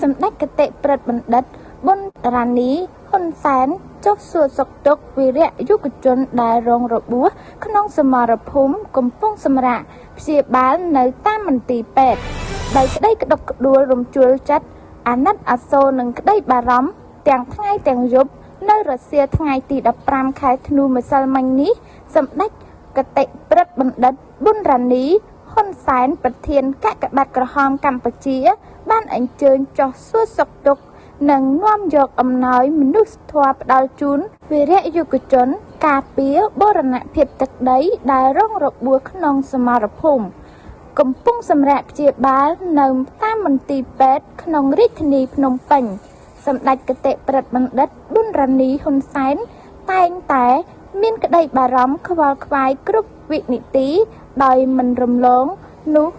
សម្ដេចគតិប្រិទ្ធបណ្ឌិតប៊ុនរ៉ានីហ៊ុនសែនចុះសួរសុខទុក្ខវីរៈយុវជនដែលរងរបួសក្នុងសមរភូមិកំពង់សម្រាកព្យាបាលនៅតាមមន្ទីរពេទ្យដោយក្តីក្តុកក្តួលរំជួលចិត្តអាណិតអាសូរនិងក្តីបារម្ភទាំងថ្ងៃទាំងយប់នៅរសៀលថ្ងៃទី15ខែធ្នូម្សិលមិញនេះសម្ដេចគតិប្រិទ្ធបណ្ឌិតប៊ុនរ៉ានីហ៊ុនសែនប្រធានកាកបាទក្រហមកម្ពុជាបានអញ្ជើញចុះសួរសុខទុក្ខនិងនាំយកអំណោយមនុស្សធម៌ផ្ដល់ជូនវីរៈយុវជនការពារបូរណភាពទឹកដីដែលរងរបួសក្នុងសមរភូមិកំពុងសម្រាកព្យាបាលនៅតាមមន្ទីរពេទ្យក្នុងរាជធានីភ្នំពេញសម្ដេចគតិប្រិទ្ធបណ្ឌិតប៊ុនរ៉ានីហ៊ុនសែនតែងតែមានក្តីបារម្ភខ្វល់ខ្វាយគ្រប់វិនាទីដោយមិនរំលងនោះ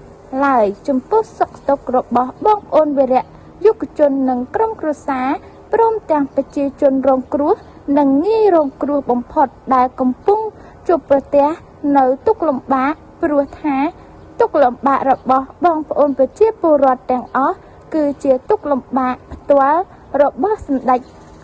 ឡើយចំពោះសុខទុក្ខរបស់បងប្អូនវីរៈយុវជននិងក្រុមគ្រួសារព្រមទាំងប្រជាជនរងគ្រោះនិងងាយរងគ្រោះបំផុតដែលកំពុងជួបប្រទះនៅទុក្ខលំបាកព្រោះថាទុក្ខលំបាករបស់បងប្អូនប្រជាពលរដ្ឋទាំងអស់គឺជាទុក្ខលំបាកផ្ទាល់របស់សម្ដេច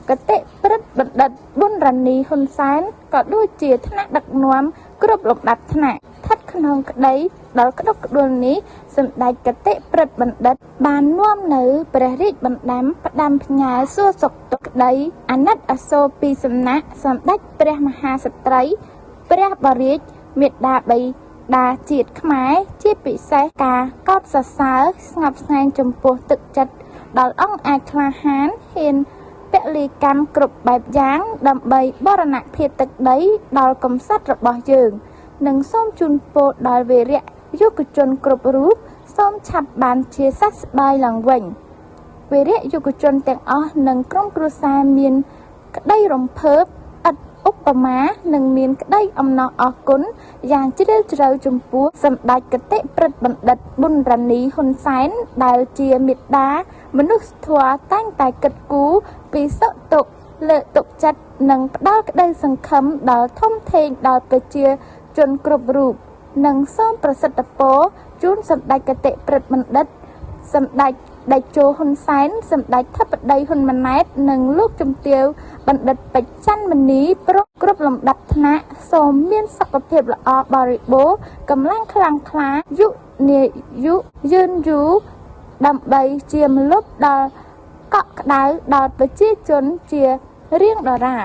គតិប្រិទ្ធបណ្ឌិតប៊ុនរ៉ានីហ៊ុនសែនក៏ដូចជាថ្នាក់ដឹកនាំគ្រប់លំដាប់ថ្នាក់ស្ថិតក្នុងក្តីដល់ក្តុកក្តួលនេះសម្ដេចគតិប្រិទ្ធបណ្ឌិតបាននាំនៅព្រះរាជបណ្ដាំផ្ដាំផ្ញើសួរសុខទុក្ខក្តីអាណិតអាសូរពីសំណាក់សម្ដេចព្រះមហាក្សត្រីព្រះបរិយាមាតាបិតាជាតិខ្មែរជាពិសេសការកោតសរសើរស្ងប់ស្ងាញចំពោះទឹកចិត្តដល់អង្គអាចក្លាហានហ៊ានពលីកម្មគ្រប់បែបយ៉ាងដើម្បីបរណភាពទឹកដីដល់កំសត់របស់យើងនិងសូមជូនពរដល់វីរៈយុវជនគ្រប់រូបសូមឆាប់បានជាសះស្បើយឡើងវិញវីរៈយុវជនទាំងអស់និងក្រុមគ្រួសារមានក្តីរំភើបឥតឧបមានិងមានក្តីអំណរអគុណយ៉ាងជ្រាលជ្រៅចំពោះសម្ដេចគតិប្រិទ្ធបណ្ឌិតប៊ុនរ៉ានីហ៊ុនសែនដែលជាមេត្តាមនុស្សធម៌តែងតែគិតគូរពីសុខទុក្ខលើកទុកចិត្តនិងផ្ដល់ក្តីសង្ឃឹមដល់ធំធេងដល់ប្រជាជនគ្រប់រូបនិងសូមប្រសិទ្ធពរជូនសម្ដេចគតិប្រិទ្ធបណ្ឌិតសម្ដេចតេជោហ៊ុនសែនសម្ដេចធិបតីហ៊ុនម៉ាណែតនិងលោកជំទាវបណ្ឌិតពេជ្រច័ន្ទមនីគ្រប់លំដាប់ថ្នាក់សូមមានសុខភាពល្អបរិបូរណ៍កម្លាំងខ្លាំងក្លាយុនាយុយឺនយូរដើម្បីជាម្លប់ដល់កក់ក្ដៅដល់ប្រជាជនជារៀងដរាប